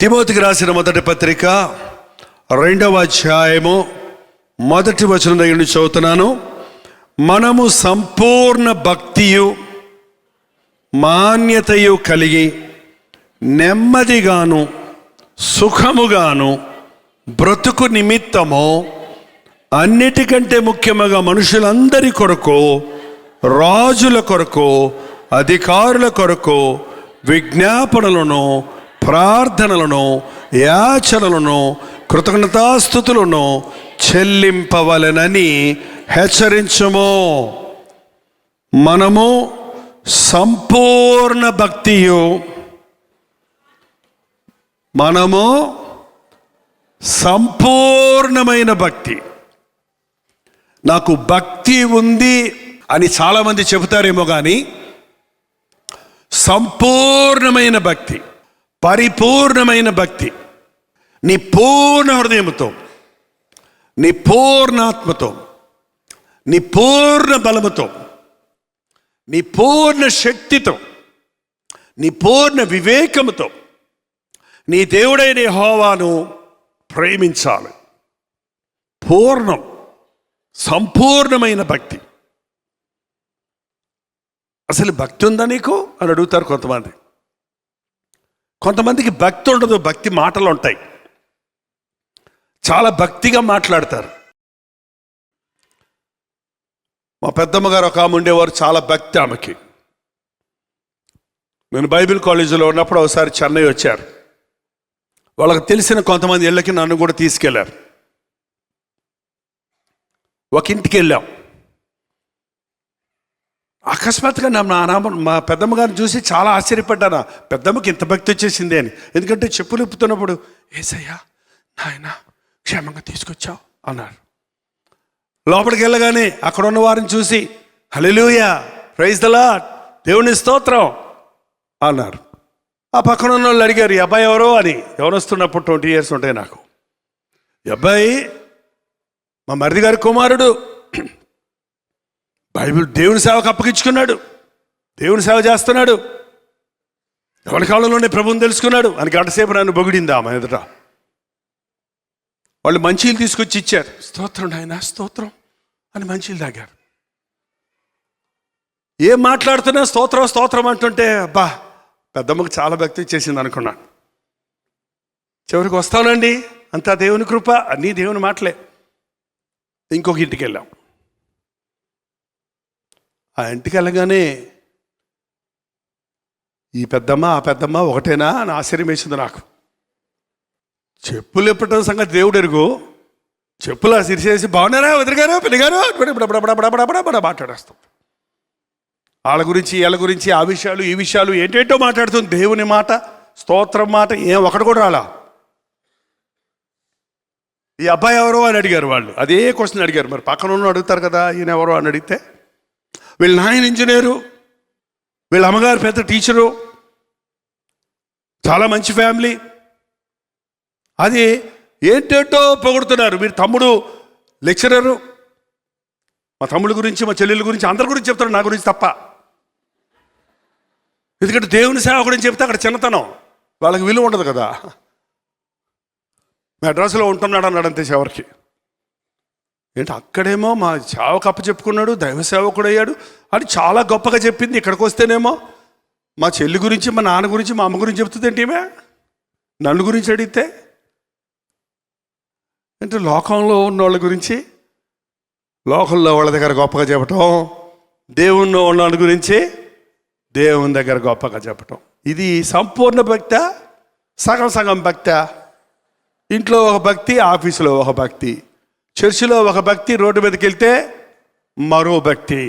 తిమోతికి రాసిన మొదటి పత్రిక 2వ అధ్యాయము 1వ వచనం దగ్గర నుంచి చదువుతున్నాను. మనము సంపూర్ణ భక్తియు మాన్యతయు కలిగి నెమ్మదిగాను సుఖముగాను బ్రతుకు నిమిత్తము అన్నిటికంటే ముఖ్యముగా మనుషులందరి కొరకు, రాజుల కొరకు, అధికారుల కొరకు విజ్ఞాపనలను, ప్రార్థనలను, యాచనలను, కృతజ్ఞతాస్తుతులను చెల్లింపవలెనని హెచ్చరించుము. మనము సంపూర్ణ భక్తియు సంపూర్ణమైన భక్తి. నాకు భక్తి ఉంది అని చాలామంది చెబుతారేమో కానీ సంపూర్ణమైన భక్తి, పరిపూర్ణమైన భక్తి, నీ పూర్ణ హృదయంతో, నీ పూర్ణాత్మతో, నీ పూర్ణ బలముతో, నీ పూర్ణ శక్తితో, నీ పూర్ణ వివేకముతో నీ దేవుడైన యెహోవాను ప్రేమించాలి. పూర్ణం, సంపూర్ణమైన భక్తి. అసలు భక్తి ఉందా నీకు అని అడుగుతారు కొంతమంది. కొంతమందికి భక్తి ఉండదు, భక్తి మాటలు ఉంటాయి, చాలా భక్తిగా మాట్లాడతారు. మా పెద్దమ్మ గారు ఒక ఆమె ఉండేవారు, చాలా భక్తి ఆమెకి. నేను బైబిల్ కాలేజీలో ఉన్నప్పుడు ఒకసారి చెన్నై వచ్చారు. వాళ్ళకి తెలిసిన కొంతమంది ఇళ్ళకి నన్ను కూడా తీసుకెళ్లారు. ఒక ఇంటికి వెళ్ళాం. అకస్మాత్తుగా మా పెద్దమ్మ గారిని చూసి చాలా ఆశ్చర్యపడ్డాను. పెద్దమ్మకి ఇంత భక్తి వచ్చేసింది అని. ఎందుకంటే చెప్పులు ఇప్పుతున్నప్పుడు యేసయ్యా నాయన క్షేమంగా తీసుకొచ్చావు అన్నారు. లోపలికి వెళ్ళగానే అక్కడ ఉన్న వారిని చూసి హల్లెలూయా, ప్రైజ్ ద లార్డ్, దేవుని స్తోత్రం అన్నారు. ఆ పక్కన ఉన్న వాళ్ళు అడిగారు, ఈ అబ్బాయి ఎవరో అని. ఎవరు వస్తున్నప్పుడు 20 years ఉంటాయి నాకు. ఈ అబ్బాయి మా మరిది గారి కుమారుడు, బైబిల్ దేవుని సేవకు అప్పగించుకున్నాడు, దేవుని సేవ చేస్తున్నాడు, ఎవరి కాలంలోనే ప్రభువుని తెలుసుకున్నాడు అని గంటసేపు నన్ను పొగిడింది ఆమె ఎదుట. వాళ్ళు మంచీలు తీసుకొచ్చి ఇచ్చారు. స్తోత్రం నాయనా, స్తోత్రం అని మంచీలు తాగారు. ఏం మాట్లాడుతున్నా స్తోత్రం స్తోత్రం అంటుంటే అబ్బా పెద్దమ్మకు చాలా భక్తి ఇచ్చేసింది అనుకున్నాను. చివరికి వస్తానండి, అంతా దేవుని కృప, అన్నీ దేవుని మాటలే. ఇంకొక ఇంటికి వెళ్ళాం. ఆ ఇంటికి వెళ్ళగానే ఈ పెద్దమ్మ ఆ పెద్దమ్మ ఒకటేనా అని ఆశ్చర్యం వేసింది నాకు. చెప్పులు ఎప్పటం సంగతి దేవుడు ఎరుగు, చెప్పులు ఆ సిరిసేసి బాగున్నారా వదిలిగారు పెళ్ళిగారు మాట్లాడేస్తాం. వాళ్ళ గురించి వీళ్ళ గురించి ఆ విషయాలు ఈ విషయాలు ఏంటేంటో మాట్లాడుతుంది. దేవుని మాట, స్తోత్రం మాట ఏం ఒకటి కూడా రాలా. ఈ అబ్బాయి ఎవరో అని అడిగారు వాళ్ళు. అదే క్వశ్చన్ అడిగారు. మరి పక్కన ఉన్న అడుగుతారు కదా, ఈయన ఎవరో అని అడిగితే వీళ్ళ నాయన ఇంజనీరు, వీళ్ళ అమ్మగారు పెద్ద టీచరు, చాలా మంచి ఫ్యామిలీ. అది ఏంటేంటో పొగుడుతున్నారు. మీరు తమ్ముడు లెక్చరరు, మా తమ్ముడి గురించి మా చెల్లెళ్ళ గురించి అందరి గురించి చెప్తారు, నా గురించి తప్ప. ఎందుకంటే దేవుని సేవ గురించి చెప్తే అక్కడ చిన్నతనం, వాళ్ళకి విలువ ఉండదు కదా. మెడ్రాసులో ఉంటున్నాడు అన్నాడు అంతే చివరికి. ఏంటి అక్కడేమో మా సేవకు అప్ప చెప్పుకున్నాడు, దైవ సేవకుడు అయ్యాడు అని చాలా గొప్పగా చెప్పింది. ఇక్కడికి వస్తేనేమో మా చెల్లి గురించి, మా నాన్న గురించి, మా అమ్మ గురించి చెప్తుంది. ఏంటి నన్ను గురించి అడిగితే అంటే లోకంలో ఉన్న వాళ్ళ గురించి, లోకంలో వాళ్ళ దగ్గర గొప్పగా చెప్పటం, దేవుణ్ణి ఉన్న వాళ్ళ గురించి దేవుని దగ్గర గొప్పగా చెప్పటం. ఇది సంపూర్ణ భక్త, సగం సగం భక్త. ఇంట్లో ఒక భక్తి, ఆఫీసులో ఒక భక్తి, చర్చిలో ఒక భక్తి, రోడ్డు మీదకి వెళ్తే మరో భక్తి.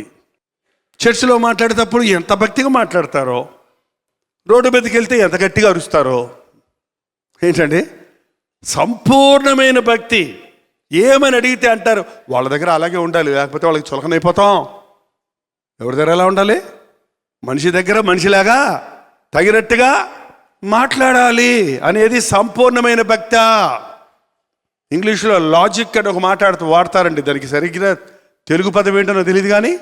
చర్చిలో మాట్లాడేటప్పుడు ఎంత భక్తిగా మాట్లాడతారో, రోడ్డు మీదకి వెళ్తే ఎంత గట్టిగా అరుస్తారో. ఏంటండి సంపూర్ణమైన భక్తి. ఏమని అడిగితే అంటారు వాళ్ళ దగ్గర అలాగే ఉండాలి, లేకపోతే వాళ్ళకి చులకనైపోతాం. ఎవరి దగ్గర ఎలా ఉండాలి? మనిషి దగ్గర మనిషిలాగా తగినట్టుగా మాట్లాడాలి అనేది సంపూర్ణమైన భక్త. ఇంగ్లీష్లో లాజిక్ అని ఒక వాడతారండి. దానికి సరిగ్గా తెలుగు పదం ఏంటనో తెలియదు కానీ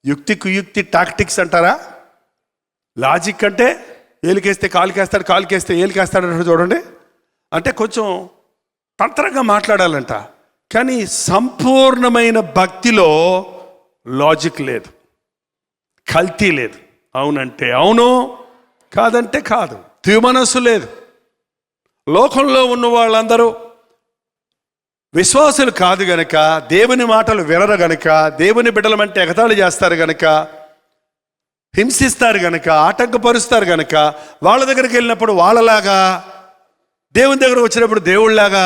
యుక్తి కుయుక్తి టాక్టిక్స్ అంటారా. లాజిక్ అంటే ఏలికేస్తే కాలుకేస్తాడు, కాలుకేస్తే ఏలికేస్తాడు అంటే చూడండి. అంటే కొంచెం తంత్రంగా మాట్లాడాలంట. కానీ సంపూర్ణమైన భక్తిలో లాజిక్ లేదు, కల్తీ లేదు. అవునంటే అవును, కాదంటే కాదు, ద్విమనస్సు లేదు. లోకంలో ఉన్న వాళ్ళందరూ విశ్వాసులు కాదు గనక, దేవుని మాటలు వినరు గనక, దేవుని బిడ్డలమంటే ఎగతాళి చేస్తారు గనక, హింసిస్తారు గనక, ఆటంకపరుస్తారు గనక, వాళ్ళ దగ్గరికి వెళ్ళినప్పుడు వాళ్ళలాగా, దేవుని దగ్గర వచ్చినప్పుడు దేవుళ్ళలాగా,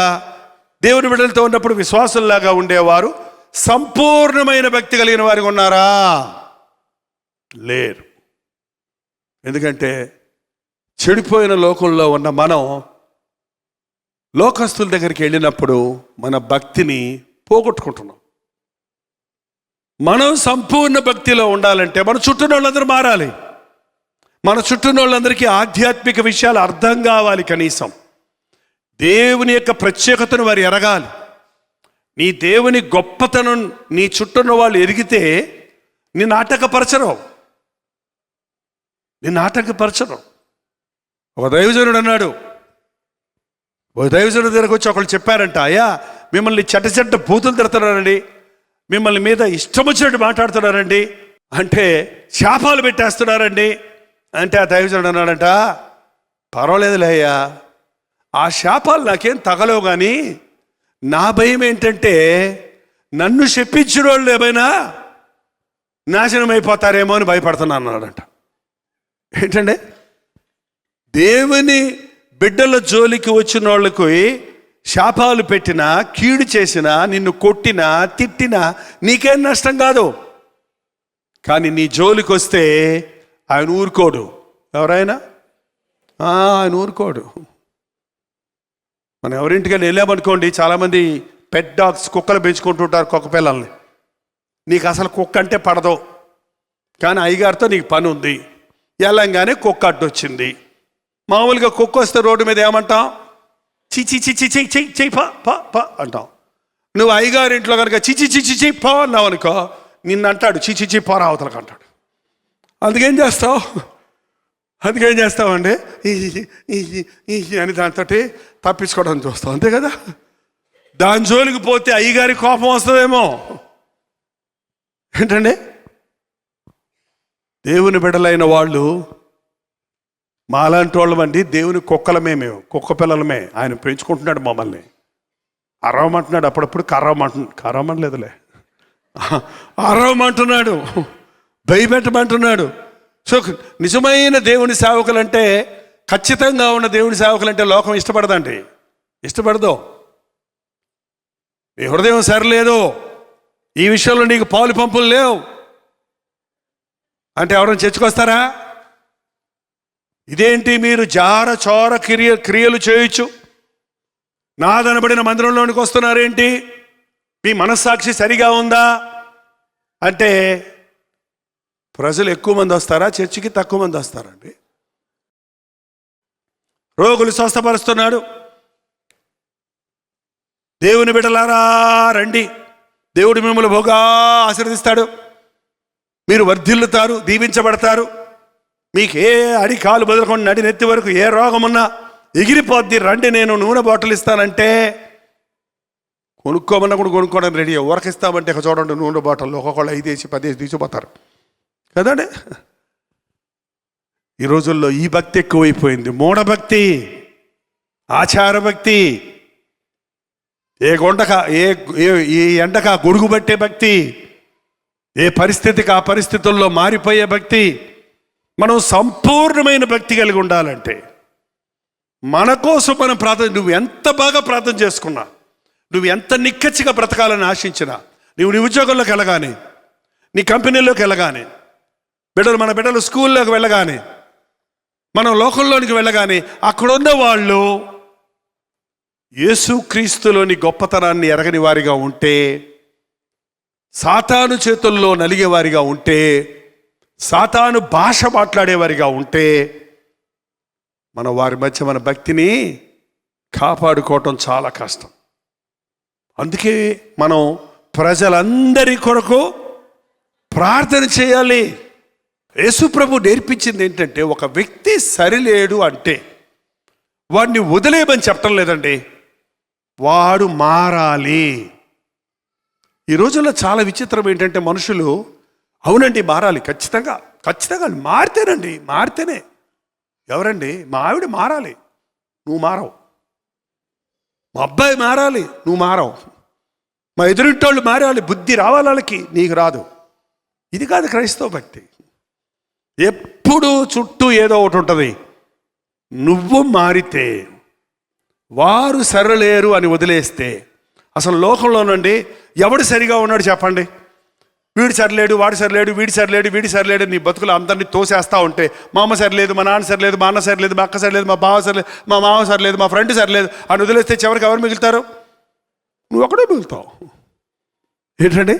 దేవుని బిడ్డలతో ఉన్నప్పుడు విశ్వాసుల్లాగా ఉండేవారు సంపూర్ణమైన భక్తి కలిగిన వారికి ఉన్నారా? లేరు. ఎందుకంటే చెడిపోయిన లోకంలో ఉన్న మనం లోకస్తుల దగ్గరికి వెళ్ళినప్పుడు మన భక్తిని పోగొట్టుకుంటున్నాం. మనం సంపూర్ణ భక్తిలో ఉండాలంటే మన చుట్టూ వాళ్ళందరూ మారాలి. మన చుట్టూ వాళ్ళందరికీ ఆధ్యాత్మిక విషయాలు అర్థం కావాలి. కనీసం దేవుని యొక్క ప్రత్యేకతను వారు ఎరగాలి. నీ దేవుని గొప్పతనం నీ చుట్టూన్న వాళ్ళు ఎరిగితే నిన్ను ఆటంకపరచరు. ఒక దైవజనుడు అన్నాడు, ఒక దైవజనుడి దగ్గరకు వచ్చి ఒకళ్ళు చెప్పారంట, అయ్యా మిమ్మల్ని చెడ్డ బూతులు తిడుతున్నారండి, మిమ్మల్ని మీద ఇష్టం వచ్చినట్టు మాట్లాడుతున్నారండి, అంటే శాపాలు పెట్టేస్తున్నారండి. అంటే ఆ దైవజనుడు అన్నాడంట, పర్వాలేదులే అయ్యా, ఆ శాపాలు నాకేం తగలవు, కానీ నా భయం ఏంటంటే నన్ను శపించిన వాళ్ళు ఏమైనా నాశనం అయిపోతారేమో అని భయపడుతున్నాను అన్నాడంట. ఏంటంటే దేవుని బిడ్డల జోలికి వచ్చిన వాళ్ళకి శాపాలు పెట్టినా, కీడు చేసినా, నిన్ను కొట్టినా, తిట్టినా నీకేం నష్టం కాదు. కానీ నీ జోలికి వస్తే ఆయన ఊరుకోడు. ఎవరైనా ఆయన ఊరుకోడు. మనం ఎవరింటికైనా వెళ్ళామనుకోండి, చాలామంది పెట్ డాగ్స్, కుక్కలు పెంచుకుంటుంటారు, కుక్క పిల్లల్ని. నీకు అసలు కుక్క అంటే పడదు, కానీ అయ్యగారితో నీకు పని ఉంది. వెళ్ళంగానే కుక్క అడ్డొచ్చింది. మామూలుగా కుక్క వస్తే రోడ్డు మీద ఏమంటాం? చిచి చిచి చెయ్యి చెయ్యి చెయ్యి పా అంటాం. నువ్వు అయ్యగారింట్లో కనుక చిచి చిచి చెయ్యి పా అన్నావు అనుకో, నిన్ను అంటాడు చిచి చి పోరా అవతలకు అంటాడు. అందుకేం చేస్తావండి అని దాంతో తప్పించుకోవడం చూస్తాం, అంతే కదా. దాని జోలికి పోతే అయ్యగారి కోపం వస్తుందేమో. ఏంటండి, దేవుని బిడ్డలైన వాళ్ళు మాలాంటి వాళ్ళమండి, దేవుని కుక్కలమే, మేము కుక్క పిల్లలమే. ఆయన పెంచుకుంటున్నాడు మమ్మల్ని. అరవమంటున్నాడు, అప్పుడప్పుడు కరవమనలేదులే, అరవమంటున్నాడు, భయపెట్టమంటున్నాడు. సో నిజమైన దేవుని సేవకులంటే, ఖచ్చితంగా ఉన్న దేవుని సేవకులంటే లోకం ఇష్టపడదు. నీ హృదయం సరిలేదు, ఈ విషయంలో నీకు పాలు పంపులు లేవు అంటే ఎవరైనా చర్చకొస్తారా? ఇదేంటి మీరు జార చోర క్రియలు చేయొచ్చు, నాదనబడిన మందిరంలోనికి వస్తున్నారేంటి, మీ మనస్సాక్షి సరిగా ఉందా అంటే ప్రజలు ఎక్కువ మంది వస్తారా చర్చికి? తక్కువ మంది వస్తారండి. రోగులు స్వస్థపరుస్తున్నాడు, దేవుని బిడ్డలారా రండి, దేవుడు మిమ్మల్ని బహుగా ఆశీర్వదిస్తాడు, మీరు వర్ధిల్లుతారు, దీవించబడతారు, మీకు ఏ అడి కాలు బదులుకొని నడి నెత్తి వరకు ఏ రోగమున్నా ఎగిరిపోద్ది, రండి నేను నూనె బాటిల్ ఇస్తానంటే కొనుక్కోమన్నా కూడా కొనుక్కోవడానికి రెడీ. ఎవరికి ఇస్తామంటే చూడండి, నూనె బాటిల్లో ఒక్కొక్కళ్ళు 5 వేసి 10 వేసి తీసిపోతారు కదండి. ఈ రోజుల్లో ఈ భక్తి ఎక్కువైపోయింది, మూఢభక్తి, ఆచార భక్తి, ఏ ఎండక గొడుగు పట్టే భక్తి, ఏ పరిస్థితికి ఆ పరిస్థితుల్లో మారిపోయే భక్తి. మనం సంపూర్ణమైన భక్తి కలిగి ఉండాలంటే మన కోసం మనం ప్రార్థన, నువ్వు ఎంత బాగా ప్రార్థన చేసుకున్నా, నువ్వు ఎంత నిక్కచ్చిగా బ్రతకాలని ఆశించినా, నువ్వు నీ ఉద్యోగంలోకి వెళ్ళగానే, నీ కంపెనీలోకి వెళ్ళగానే, మన బిడ్డలు స్కూల్లోకి వెళ్ళగానే, మనం లోకంలోనికి వెళ్ళగానే, అక్కడున్న వాళ్ళు యేసుక్రీస్తులోని గొప్పతనాన్ని ఎరగని వారిగా ఉంటే, సాతాను చేతుల్లో నలిగేవారిగా ఉంటే, సాతాను భాష మాట్లాడేవారిగా ఉంటే, మనం వారి మధ్య మన భక్తిని కాపాడుకోవటం చాలా కష్టం. అందుకే మనం ప్రజలందరి కొరకు ప్రార్థన చేయాలి. యేసుప్రభు నేర్పించింది ఏంటంటే, ఒక వ్యక్తి సరిలేడు అంటే వాడిని వదిలేయమని చెప్పటం లేదండి, వాడు మారాలి. ఈ రోజుల్లో చాలా విచిత్రం ఏంటంటే, మనుషులు అవునండి మారాలి, ఖచ్చితంగా మారితేనే. ఎవరండి? మా ఆవిడ మారాలి, నువ్వు మారవు. మా అబ్బాయి మారాలి, నువ్వు మారవు. మా ఎదురింటోళ్ళు మారాలి, బుద్ధి రావాలి వాళ్ళకి, నీకు రాదు. ఇది కాదు క్రైస్తవ భక్తి. ఎప్పుడు చుట్టూ ఏదో ఒకటి ఉంటుంది. నువ్వు మారితే వారు సరిలేరు అని వదిలేస్తే, అసలు లోకంలోనండి ఎవడు సరిగా ఉన్నాడు చెప్పండి? వీడు సరిలేడు, వాడు సరిలేడు, వీడి సరిలేడు నీ బతుకులు అందరినీ తోసేస్తూ ఉంటే, మా అమ్మ సరిలేదు, మా నాన్న సరిలేదు, మా అన్న సరిలేదు, మా అక్క సరిలేదు, మా బావ సరిలేదు, మా మామ సరిలేదు, మా ఫ్రెండ్ సరిలేదు అని వదిలేస్తే చివరికి ఎవరు మిగులుతారు? నువ్వు ఒకడే మిగులుతావు. ఏంటండి?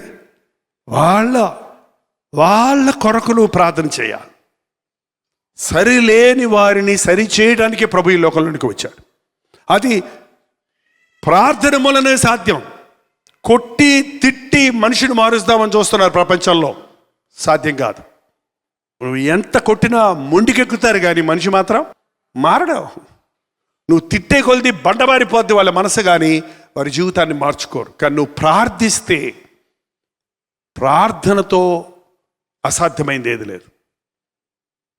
వాళ్ళ కొరకు నువ్వు ప్రార్థన చేయాలి. సరిలేని వారిని సరి చేయడానికి ప్రభు ఈ లోకంలోనికి వచ్చాడు. అది ప్రార్థన మూలనే సాధ్యం. కొట్టి తిట్టి మనిషిని మారుస్తామని చూస్తున్నారు ప్రపంచంలో, సాధ్యం కాదు. నువ్వు ఎంత కొట్టినా మొండికెక్కుతారు కానీ మనిషి మాత్రం మారడం. నువ్వు తిట్టే కొలిది బండబారిపోద్ది వాళ్ళ మనసు, కానీ వారి జీవితాన్ని మార్చుకోరు. కానీ నువ్వు ప్రార్థిస్తే, ప్రార్థనతో అసాధ్యమైంది ఏది లేదు.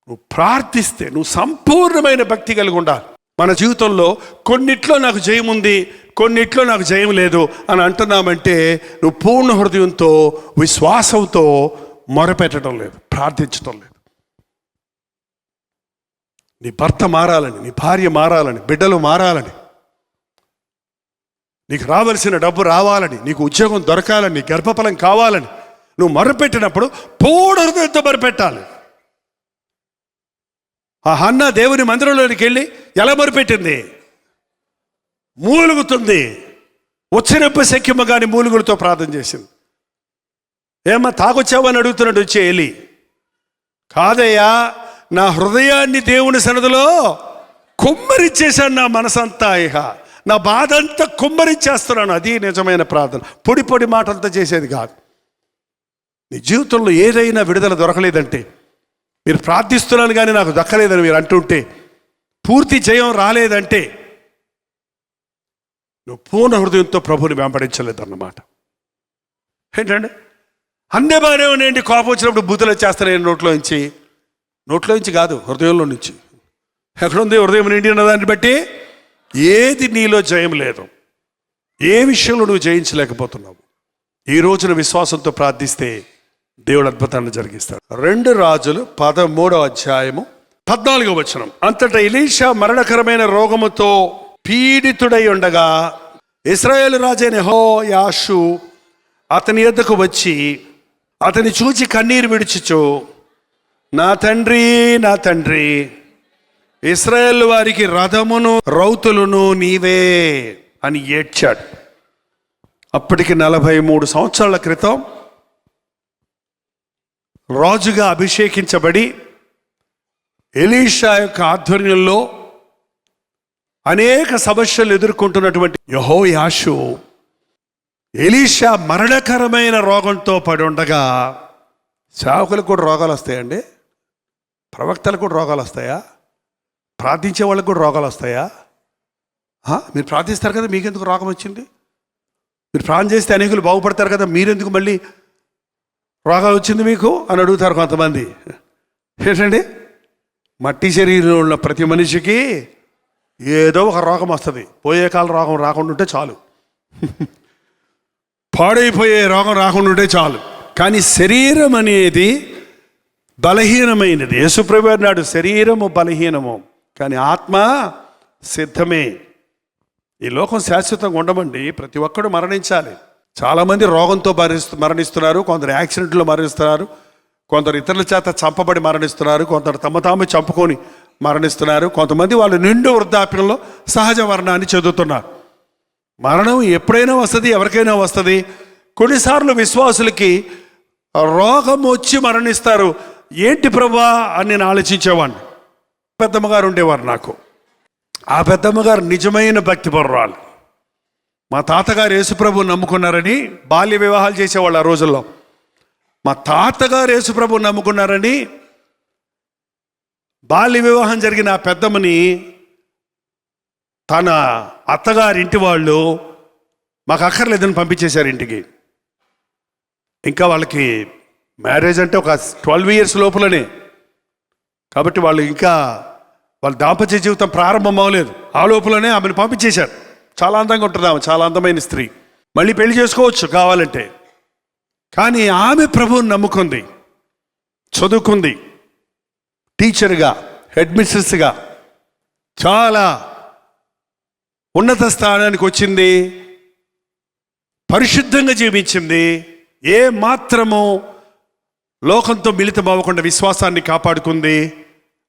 నువ్వు ప్రార్థిస్తే, నువ్వు సంపూర్ణమైన భక్తి కలిగి ఉండాలి. మన జీవితంలో కొన్నిట్లో నాకు జయం ఉంది, కొన్నిట్లో నాకు జయం లేదు అని అంటున్నామంటే, నువ్వు పూర్ణ హృదయంతో విశ్వాసంతో మొరపెట్టడం లేదు, ప్రార్థించడం లేదు. నీ భర్త మారాలని, నీ భార్య మారాలని, బిడ్డలు మారాలని, నీకు రావాల్సిన డబ్బు రావాలని, నీకు ఉద్యోగం దొరకాలని, నీ గర్భఫలం కావాలని నువ్వు మొరపెట్టినప్పుడు పూర్ణ హృదయంతో మొరపెట్టాలి. ఆ హన్న దేవుని మందిరంలోనికి వెళ్ళి ఎలా మొరపెట్టింది? మూలుగుతుంది. వచ్చినప్పుడు శక్యమ్మ కానీ మూలుగులతో ప్రార్థన చేసింది. ఏమ్మా తాగొచ్చావు అని అడుగుతున్నాడు వచ్చి ఎలి. కాదయ్యా, నా హృదయాన్ని దేవుని సన్నిధిలో కుమ్మరిచ్చేశాను, నా మనసంతా, ఇహ నా బాధ అంతా కుమ్మరిచ్చేస్తున్నాను. అది నిజమైన ప్రార్థన. పొడి పొడి మాటలతో చేసేది కాదు. నీ జీవితంలో ఏదైనా విడుదల దొరకలేదంటే, మీరు ప్రార్థిస్తున్నాను కానీ నాకు దక్కలేదని మీరు అంటుంటే, పూర్తి జయం రాలేదంటే, నువ్వు పూర్ణ హృదయంతో ప్రభుని వెంబడించలేదన్నమాట. ఏంటండి? అన్నీ బాగానే ఉన్నాయండి, కోపం వచ్చినప్పుడు బూతులు వచ్చేస్తాను నోట్లోంచి కాదు, హృదయంలో నుంచి. ఎక్కడుంది? హృదయం నిండి ఉన్న దాన్ని బట్టి ఏది నీలో జయం లేదు, ఏ విషయంలో నువ్వు జయించలేకపోతున్నావు. ఈ రోజున విశ్వాసంతో ప్రార్థిస్తే దేవుడు అద్భుతాన్ని జరిగిస్తాడు. 2 రాజులు 13వ అధ్యాయము 14వ వచనం. అంతటా ఎలీషా మరణకరమైన రోగముతో పీడితుడై ఉండగా ఇశ్రాయేలు రాజైన యెహోయాషు అతని యొద్దకు వచ్చి అతని చూచి కన్నీరు విడిచుచు, నా తండ్రి, ఇశ్రాయేలు వారికి రథమును రౌతులను నీవే అని ఏడ్చాడు. అప్పటికి 43 సంవత్సరాల క్రితం రాజుగా అభిషేకించబడి ఎలీషా యొక్క ఆధ్వర్యంలో అనేక సమస్యలు ఎదుర్కొంటున్నటువంటి యెహోయాషు ఎలీషా మరణకరమైన రోగంతో పడి ఉండగా, సేవకులకు కూడా రోగాలు వస్తాయండి, ప్రవక్తలకు కూడా రోగాలు వస్తాయా, ప్రార్థించే వాళ్ళకు కూడా రోగాలు వస్తాయా? మీరు ప్రార్థిస్తారు కదా, మీకెందుకు రోగం వచ్చింది? మీరు ప్రార్థన చేస్తే అనేకులు బాగుపడతారు కదా, మీరెందుకు మళ్ళీ రోగం వచ్చింది మీకు అని అడుగుతారు కొంతమంది. ఏంటండి? మట్టి శరీరంలో ఉన్న ప్రతి మనిషికి ఏదో ఒక రోగం వస్తుంది. పోయే కాలం రోగం రాకుండా ఉంటే చాలు, పాడైపోయే రోగం రాకుండా ఉంటే చాలు. కానీ శరీరం అనేది బలహీనమైనది. యేసుప్రభువు అన్నాడు, శరీరము బలహీనము కానీ ఆత్మ సిద్ధమే. ఈ లోకం శాశ్వతంగా ఉండమండి, ప్రతి ఒక్కడు మరణించాలి. చాలామంది రోగంతో మరణిస్తున్నారు, కొందరు యాక్సిడెంట్లో మరణిస్తున్నారు, కొందరు ఇతరుల చేత చంపబడి మరణిస్తున్నారు, కొందరు తమ తాము చంపుకొని మరణిస్తున్నారు, కొంతమంది వాళ్ళు నిండు వృద్ధాప్యంలో సహజ మరణాన్ని చెందుతున్నారు. మరణం ఎప్పుడైనా వస్తుంది, ఎవరికైనా వస్తుంది. కొన్నిసార్లు విశ్వాసులకి రోగం వచ్చి మరణిస్తారు. ఏంటి ప్రభువా అని నేను ఆలోచించేవాడిని. పెద్దమ్మగారు ఉండేవారు నాకు. ఆ పెద్దమ్మగారు నిజమైన భక్తి పరురాలు. మా తాతగారు యేసుప్రభుని నమ్ముకున్నారని బాల్య వివాహాలు చేసేవాళ్ళు ఆ రోజుల్లో. మా తాతగారు యేసుప్రభుని నమ్ముకున్నారని బాల్య వివాహం జరిగిన ఆ పెద్దమ్మని తన అత్తగారింటి వాళ్ళు మాకు అక్కర్లేదని పంపించేశారు ఇంటికి. ఇంకా వాళ్ళకి మ్యారేజ్ అంటే ఒక 12 years లోపలనే, కాబట్టి వాళ్ళు ఇంకా వాళ్ళ దాంపత్య జీవితం ప్రారంభం అవ్వలేదు. ఆ లోపలనే ఆమెను పంపించేశారు. చాలా అందంగా ఉంటుంది ఆమె, చాలా అందమైన స్త్రీ, మళ్ళీ పెళ్లి చేసుకోవచ్చు కావాలంటే. కానీ ఆమె ప్రభువుని నమ్ముకుంది, చదువుకుంది, టీచర్గా, హెడ్ మిస్ట్రెస్గా చాలా ఉన్నత స్థానానికి వచ్చింది, పరిశుద్ధంగా జీవించింది. ఏ మాత్రము లోకంతో మిళితం అవ్వకుండా విశ్వాసాన్ని కాపాడుకుంది.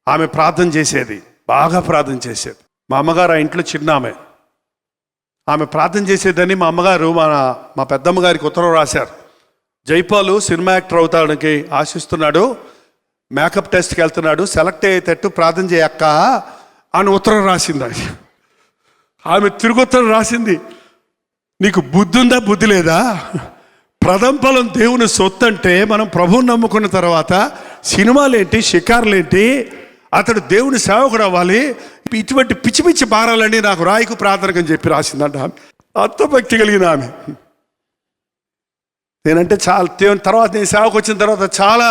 ఆమె ప్రార్థన చేసేది, బాగా ప్రార్థన చేసేది. మా అమ్మగారు ఆ ఇంట్లో చిన్న ఆమె ప్రార్థన చేసేదని మా అమ్మగారు మా పెద్దమ్మ గారికి ఉత్తరం రాశారు. జైపాలు సినిమా యాక్టర్ అవుతానికి ఆశిస్తున్నాడు, మేకప్ టెస్ట్కి వెళ్తున్నాడు, సెలెక్ట్ అయ్యేటట్టు ప్రార్థన చేయక్క అని ఉత్తరం రాసింది. ఆమె తిరుగుత్తరం రాసింది, నీకు బుద్ధి ఉందా బుద్ధి లేదా? ప్రథంఫలం దేవుని సొత్తు అంటే మనం ప్రభువుని నమ్ముకున్న తర్వాత సినిమాలేంటి, షికారులేంటి, అతడు దేవుని సేవకుడు అవ్వాలి, ఇటువంటి పిచ్చి పిచ్చి భారాలని నాకు రాయికు ప్రార్థనకని చెప్పి రాసిందంట. అంత భక్తి కలిగిన ఆమె. నేనంటే చాలా దేవుని తర్వాత నేను సేవకు వచ్చిన తర్వాత చాలా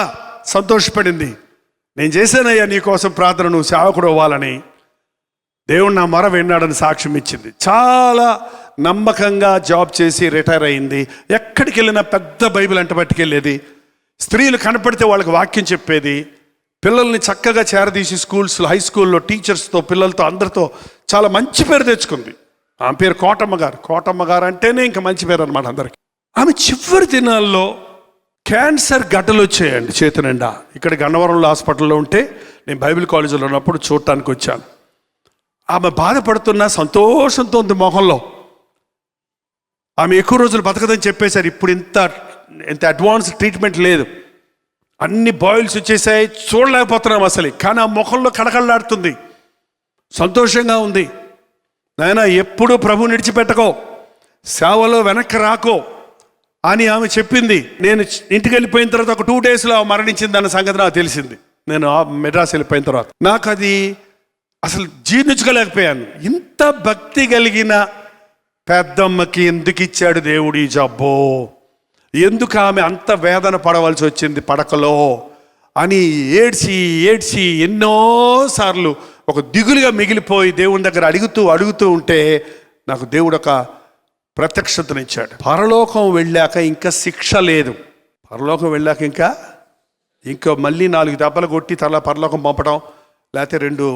సంతోషపడింది. నేను చేశానయ్యా నీకోసం ప్రార్థన, నువ్వు సేవకుడు అవ్వాలని. దేవుడు నా మొర విన్నాడని సాక్ష్యం ఇచ్చింది. చాలా నమ్మకంగా జాబ్ చేసి రిటైర్ అయింది. ఎక్కడికి వెళ్ళినా పెద్ద బైబిల్ అంట పట్టుకెళ్ళేది. స్త్రీలు కనపడితే వాళ్ళకి వాక్యం చెప్పేది. పిల్లల్ని చక్కగా చేరదీసి స్కూల్స్లో, హై స్కూల్లో టీచర్స్తో, పిల్లలతో, అందరితో చాలా మంచి పేరు తెచ్చుకుంది. ఆమె పేరు కోటమ్మ గారు. కోటమ్మ గారు అంటేనే ఇంకా మంచి పేరు అనమాట అందరికి. ఆమె చివరి దినాల్లో క్యాన్సర్ గడ్డలు వచ్చాయండి చేతి నిండా. ఇక్కడ గన్నవరంలో హాస్పిటల్లో ఉంటే నేను బైబిల్ కాలేజీలో ఉన్నప్పుడు చూడటానికి వచ్చాను. ఆమె బాధపడుతున్న సంతోషంతో ఉంది మొహంలో. ఆమె ఎక్కువ రోజులు బతకదని చెప్పేశారు. ఇప్పుడు ఇంత అడ్వాన్స్ ట్రీట్మెంట్ లేదు, అన్ని బాయిల్స్ వచ్చేసాయి, చూడలేకపోతున్నాం అసలు. కానీ ఆ ముఖంలో కడకళ్ళాడుతుంది, సంతోషంగా ఉంది. నాయన ఎప్పుడు ప్రభు నిడిచిపెట్టకో, సేవలో వెనక్కి రాకో అని ఆమె చెప్పింది. నేను ఇంటికి వెళ్ళిపోయిన తర్వాత ఒక 2 daysలో మరణించింది అన్న సంగతి నాకు తెలిసింది. నేను మెడ్రాస్ వెళ్ళిపోయిన తర్వాత నాకు అది అసలు జీర్ణించుకోలేకపోయాను. ఇంత భక్తి కలిగిన పెద్దమ్మకి ఎందుకు ఇచ్చాడు దేవుడు ఈ జబ్బు, ఎందుకు ఆమె అంత వేదన పడవలసి వచ్చింది పడకలో అని ఏడ్చి ఏడ్చి ఎన్నోసార్లు ఒక దిగులుగా మిగిలిపోయి దేవుని దగ్గర అడుగుతూ ఉంటే నాకు దేవుడు ఒక ప్రత్యక్షతనిచ్చాడు. పరలోకం వెళ్ళాక ఇంకా శిక్ష లేదు. పరలోకం వెళ్ళాక ఇంకా మళ్ళీ 4 దెబ్బలు కొట్టి తల పరలోకం పంపడం, లేకపోతే 2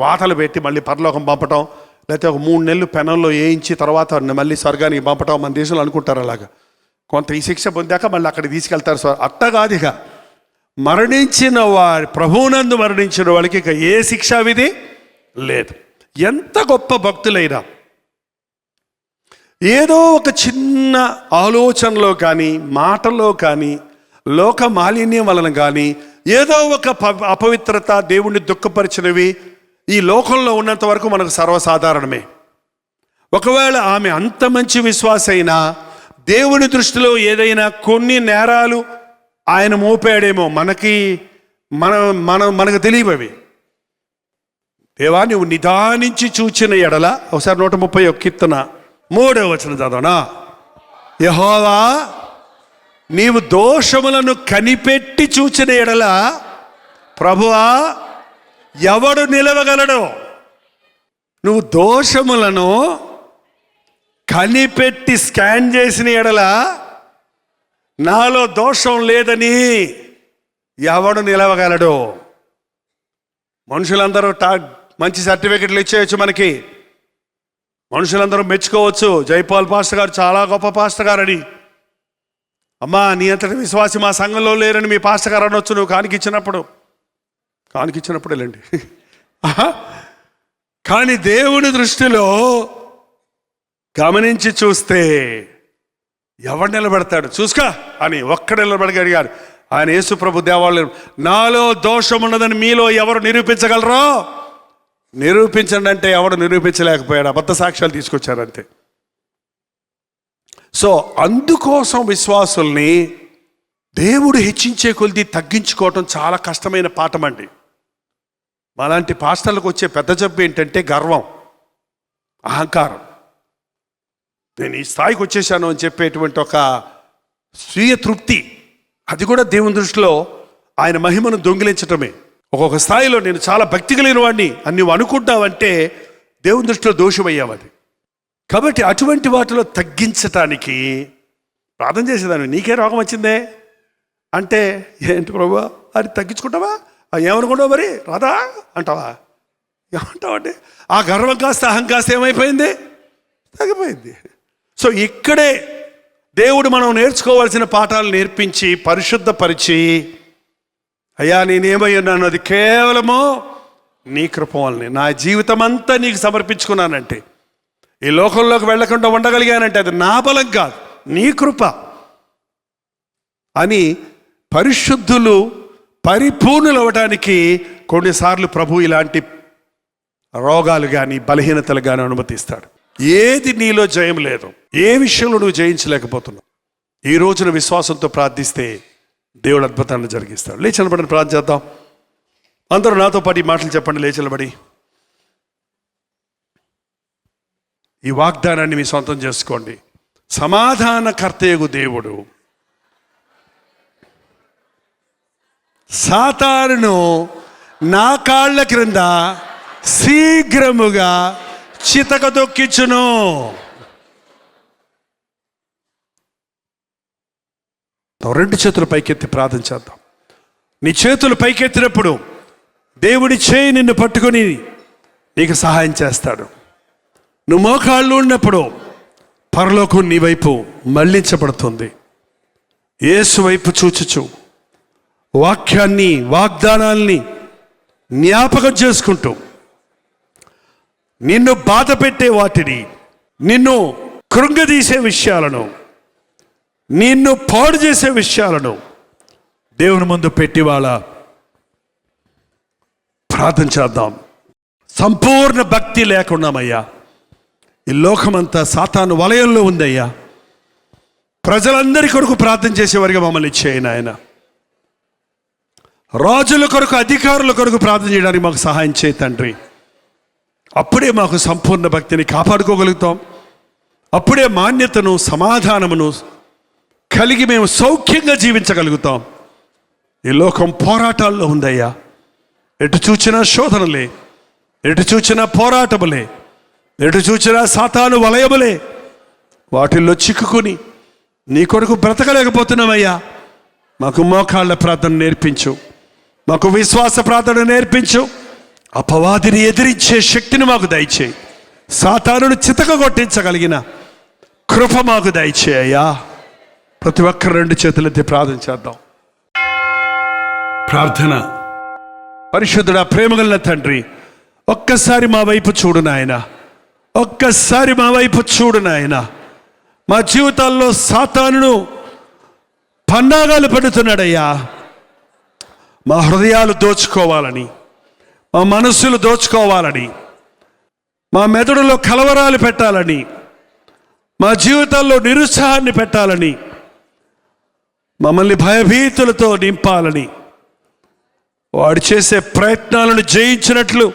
వాతలు పెట్టి మళ్ళీ పరలోకం పంపటం, లేకపోతే ఒక 3 నెలలు పెనంలో వేయించి తర్వాత మళ్ళీ స్వర్గానికి పంపటం. మన దేశంలో అనుకుంటారు అలాగా. కొంత ఈ శిక్ష పొందాక మళ్ళీ అక్కడికి తీసుకెళ్తారు. అట్టగాదు, ఇక మరణించిన వారి, ప్రభువునందు మరణించిన వాళ్ళకి ఇక ఏ శిక్షా విధి లేదు. ఎంత గొప్ప భక్తులైనా ఏదో ఒక చిన్న ఆలోచనలో కానీ, మాటలో కానీ, లోక మాలిన్యం వలన కానీ, ఏదో ఒక అపవిత్రత, దేవుణ్ణి దుఃఖపరిచినవి ఈ లోకంలో ఉన్నంత వరకు మనకు సర్వసాధారణమే. ఒకవేళ ఆమె అంత మంచి విశ్వాస అయినా దేవుని దృష్టిలో ఏదైనా కొన్ని నేరాలు ఆయన మోపాడేమో మనకు తెలియవవి. దేవా నువ్వు నిదానించి చూచిన ఎడల, ఒకసారి 131 కీర్తన 3వ వచనం చదవనా? యెహోవా నీవు దోషములను కనిపెట్టి చూచిన ఎడల ప్రభువా ఎవడు నిలవగలడు? నువ్వు దోషములను కనిపెట్టి స్కాన్ చేసిన ఎడల నాలో దోషం లేదని ఎవడు నిలవగలడు? మనుషులందరూ మంచి సర్టిఫికెట్లు ఇచ్చేయచ్చు, మనకి మనుషులందరూ మెచ్చుకోవచ్చు. జైపాల్ పాస్టర్ గారు చాలా గొప్ప పాస్టర్ గారని, అమ్మా నీ అంతటి విశ్వాసి మా సంఘంలో లేరని మీ పాస్టర్ గారు అనొచ్చు. నువ్వు కానికిచ్చినప్పుడు వెళ్ళండి. కానీ దేవుని దృష్టిలో గమనించి చూస్తే ఎవడు నిలబెడతాడు చూసుకో అని ఒక్కడు నిలబడగలిగాడు. ఆయన యేసు ప్రభు దేవాలయం, నాలో దోషం ఉన్నదని మీలో ఎవరు నిరూపించగలరో నిరూపించండి అంటే ఎవడు నిరూపించలేకపోయాడు. అబద్ధ సాక్ష్యాలు తీసుకొచ్చారంతే. సో అందుకోసం విశ్వాసుల్ని దేవుడు హెచ్చించే కొలిది తగ్గించుకోవటం చాలా కష్టమైన పాఠం అండి. మాలాంటి పాస్టర్లకు వచ్చే పెద్ద జబ్బు ఏంటంటే గర్వం, అహంకారం. నేను ఈ స్థాయికి వచ్చేసాను అని చెప్పేటువంటి ఒక స్వీయ తృప్తి. అది కూడా దేవుని దృష్టిలో ఆయన మహిమను దొంగిలించటమే. ఒక్కొక్క స్థాయిలో నేను చాలా భక్తి కలిగిన వాడిని అని నువ్వు అనుకుంటావంటే దేవుని దృష్టిలో దోషమయ్యావు అది. కాబట్టి అటువంటి వాటిలో తగ్గించటానికి ప్రార్థన చేసేదాన్ని. నీకే రోగం వచ్చిందే అంటే ఏంటి ప్రభువా అది తగ్గించుకుంటావా, ఏమనుకుంటావు మరి రాదా అంటావా, ఏమంటావు అంటే ఆ గర్వం కాస్త అహం కాస్త ఏమైపోయింది, తగ్గిపోయింది. సో ఇక్కడే దేవుడు మనం నేర్చుకోవాల్సిన పాఠాలు నేర్పించి పరిశుద్ధపరిచి, అయ్యా నేనేమై ఉన్నాను అది కేవలము నీ కృప వల్లనే, నా జీవితం అంతా నీకు సమర్పించుకున్నానంటే, ఈ లోకంలోకి వెళ్లకుండా ఉండగలిగానంటే అది నా బలం కాదు, నీ కృప అని పరిశుద్ధులు పరిపూర్ణులు అవ్వటానికి కొన్నిసార్లు ప్రభు ఇలాంటి రోగాలు కానీ బలహీనతలు కానీ అనుమతిస్తాడు. ఏది నీలో జయం లేదు, ఏ విషయంలో నువ్వు జయించలేకపోతున్నావు, ఈ రోజున విశ్వాసంతో ప్రార్థిస్తే దేవుడు అద్భుతాన్ని జరిగిస్తాడు. లేచి నిలబడి ప్రార్థన చేద్దాం. అందరూ నాతో పాటు ఈ మాటలు చెప్పండి. లేచి నిలబడి ఈ వాగ్దానాన్ని మీ సొంతం చేసుకోండి. సమాధానకర్తయగు దేవుడు సాతానును నా కాళ్ళ క్రింద శీఘ్రముగా చితక దొక్కించును. రెండు చేతులు పైకెత్తి ప్రార్థన చేద్దాం. నీ చేతులు పైకెత్తినప్పుడు దేవుడి చేయి నిన్ను పట్టుకొని నీకు సహాయం చేస్తాడు. నువ్వు మోకాళ్ళు ఉన్నప్పుడు పరలోకం నీ వైపు మళ్లించబడుతుంది. యేసు వైపు చూచుచు వాక్యాన్ని, వాగ్దానాల్ని జ్ఞాపకం చేసుకుంటూ నిన్ను బాధ పెట్టే వాటిని, నిన్ను కృంగదీసే విషయాలను, నిన్ను పాడు చేసే విషయాలను దేవుని ముందు పెట్టి వాళ్ళ ప్రార్థన చేద్దాం. సంపూర్ణ భక్తి లేకున్నామయ్యా, ఈ లోకమంతా సాతాను వలయంలో ఉందయ్యా. ప్రజలందరి కొరకు ప్రార్థన చేసేవారిగా మమ్మల్ని ఇచ్చేయి నాయన. రాజుల కొరకు, అధికారుల కొరకు ప్రార్థన చేయడానికి మాకు సహాయం చేయి తండ్రి. అప్పుడే మాకు సంపూర్ణ భక్తిని కాపాడుకోగలుగుతాం. అప్పుడే మాన్యతను, సమాధానమును కలిగి మేము సౌఖ్యంగా జీవించగలుగుతాం. ఈ లోకం పోరాటాల్లో ఉందయ్యా. ఎటు చూచినా శోధనలే, ఎటు చూచినా పోరాటములే, ఎటు చూచినా సాతాను వలయములే. వాటిల్లో చిక్కుకుని నీ కొరకు బ్రతకలేకపోతున్నామయ్యా. మాకు మోకాళ్ళ ప్రార్థన నేర్పించు, మాకు విశ్వాస ప్రార్థన నేర్పించు. అపవాదిని ఎదిరించే శక్తిని మాకు దయచేయి. సాతానును చితక కొట్టించగలిగిన కృప మాకు దయచేయ్యా. ప్రతి ఒక్కరు రెండు చేతులెత్తి ప్రార్థన చేద్దాం. ప్రార్థన. పరిశుద్ధుడా, ప్రేమగల తండ్రి, ఒక్కసారి మా వైపు చూడు నాయన, ఒక్కసారి మా వైపు చూడు నాయన. మా జీవితాల్లో సాతానును పన్నాగాలు పెడుతున్నాడయ్యా. మా హృదయాలు దోచుకోవాలని, మా మనస్సులు దోచుకోవాలని, మా మెదడులో కలవరాలు పెట్టాలని, మా జీవితాల్లో నిరుత్సాహాన్ని పెట్టాలని, మమ్మల్ని భయభీతులతో నింపాలని వాడు చేసే ప్రయత్నాలను జయించినట్లు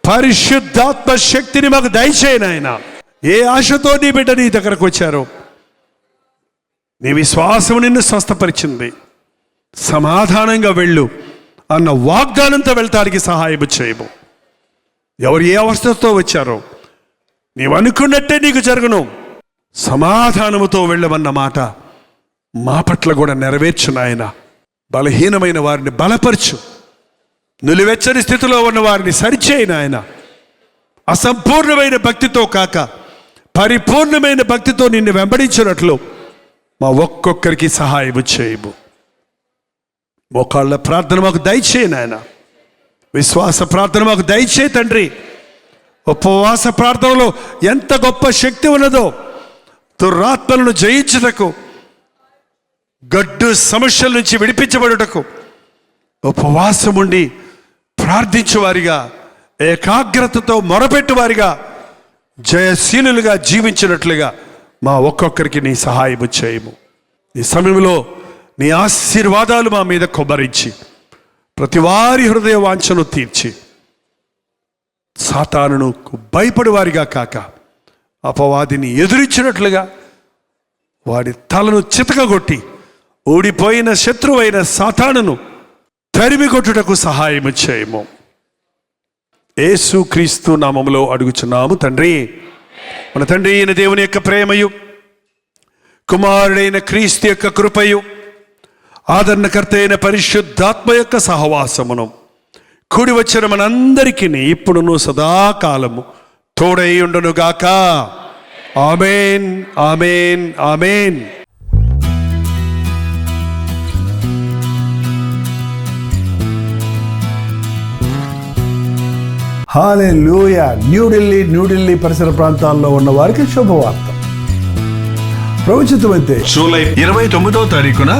పరిశుద్ధాత్మ శక్తిని మాకు దయచేయను ఆయన. ఏ ఆశతో నీ బిడ్డ నీ దగ్గరకు వచ్చారో నీ విశ్వాసం నిన్ను స్వస్థపరిచింది. సమాధానంగా వెళ్ళు అన్న వాగ్దానంతో వెళ్తానికి సహాయం చేయము. ఎవరు ఏ అవస్థతో వచ్చారో నీవు అనుకున్నట్టే నీకు జరుగును. సమాధానముతో వెళ్ళమన్న మాట మా పట్ల కూడా నెరవేర్చు నాయన. బలహీనమైన వారిని బలపరచు, నిలువెచ్చని స్థితిలో ఉన్న వారిని సరిచేయి నాయన. అసంపూర్ణమైన భక్తితో కాక పరిపూర్ణమైన భక్తితో నిన్ను వెంబడించినట్లు మా ఒక్కొక్కరికి సహాయం చేయము. మోకాళ్ళ ప్రార్థన మాకు దయచేయి నాయన. విశ్వాస ప్రార్థన మాకు దయచేయి తండ్రి. ఉపవాస ప్రార్థనలో ఎంత గొప్ప శక్తి ఉన్నదో, దురాత్మలను జయించుటకు, గడ్డు సమస్యల నుంచి విడిపించబడుటకు ఉపవాసం ఉండి ప్రార్థించేవారిగా, ఏకాగ్రతతో మొరపెట్టువారిగా, జయశీలులుగా జీవించినట్లుగా మా ఒక్కొక్కరికి నీ సహాయము చేయము. ఈ సమయంలో నీ ఆశీర్వాదాలు మా మీద కొబ్బరించి ప్రతి వారి హృదయ వాంఛను తీర్చి సాతానును భయపడి వారిగా కాక అపవాదిని ఎదురించినట్లుగా వాడి తలను చితకగొట్టి ఓడిపోయిన శత్రువైన సాతానును తరిమి కొట్టుటకు సహాయము చేయము. యేసు క్రీస్తు నామములో అడుగుచున్నాము తండ్రి. మన తండ్రి అయిన దేవుని యొక్క ప్రేమయు, కుమారుడైన క్రీస్తు యొక్క కృపయు, ఆదరణకర్త అయిన పరిశుద్ధాత్మ యొక్క సహవాసమును కూడి వచ్చిన మనందరికీ ఇప్పుడును సదాకాలము తోడై ఉండును గాక. ఆమేన్, ఆమేన్, ఆమేన్. హల్లెలూయా. న్యూఢిల్లీ పరిసర ప్రాంతాల్లో ఉన్న వారికి శుభవార్త. ప్రవచితమైతే జూలై 29వ తారీఖున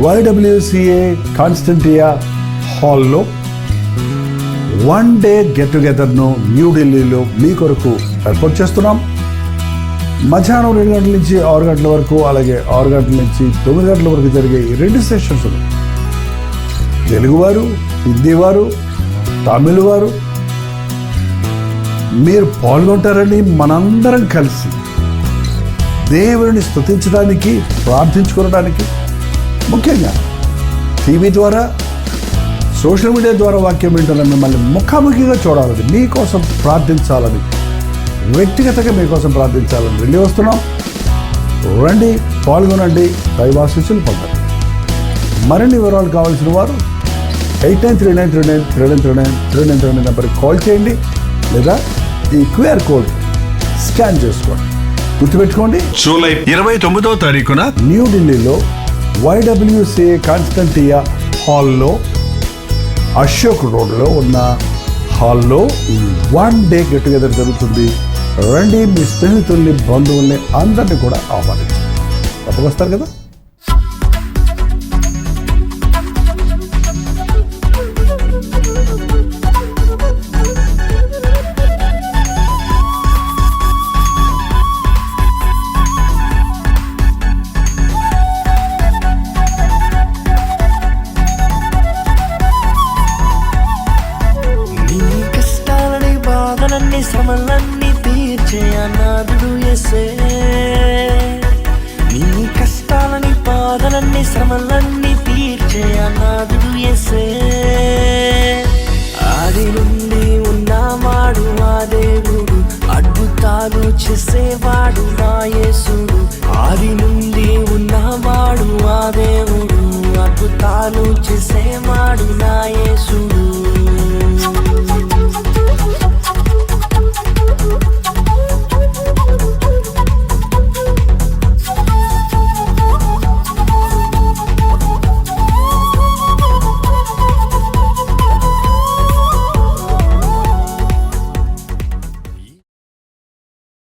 YWCA కాన్స్టంటియా హాల్లో 1 డే గెట్ టుగెదర్ను న్యూఢిల్లీలో మీ కొరకు ఏర్పాటు చేస్తున్నాం. మధ్యాహ్నం 2 గంటల నుంచి 6 గంటల వరకు, అలాగే 6 గంటల నుంచి 9 గంటల వరకు జరిగే ఈ 2 సెషన్స్ తెలుగువారు, హిందీ వారు, తమిళ వారు మీరు పాల్గొంటారని మనందరం కలిసి దేవుని స్తుతించడానికి, ప్రార్థించుకోవడానికి, ముఖ్యంగా టీవీ ద్వారా, సోషల్ మీడియా ద్వారా వాక్యం వింటున్న మిమ్మల్ని ముఖాముఖిగా చూడాలని, మీకోసం ప్రార్థించాలని, వ్యక్తిగతంగా మీకోసం ప్రార్థించాలని వెళ్ళి వస్తున్నాం. రండి, పాల్గొనండి, దైవాశీస్సులు పొందండి. మరిన్ని వివరాలు కావాల్సిన వారు 8939393939 నెంబర్కి కాల్ చేయండి, లేదా ఈ QR కోడ్ స్కాన్ చేసుకోండి. గుర్తుపెట్టుకోండి, జూలై 29వ తారీఖున న్యూఢిల్లీలో YWCA కాన్స్టంటియా హాల్లో, అశోక్ రోడ్లో ఉన్న హాల్లో 1 డే గెట్ టుగెదర్ జరుగుతుంది. రండి, మీ స్నేహితుల్ని, బంధువుల్ని అందరినీ కూడా ఆహ్వానించండి. తప్పకొస్తారు కదా. శ్రమలన్నీ తీర్చే అనాథుడు యేసే. నీ కష్టాలని, బాధలన్నీ, శ్రమలన్నీ తీర్చే అనాథుడు యేసే.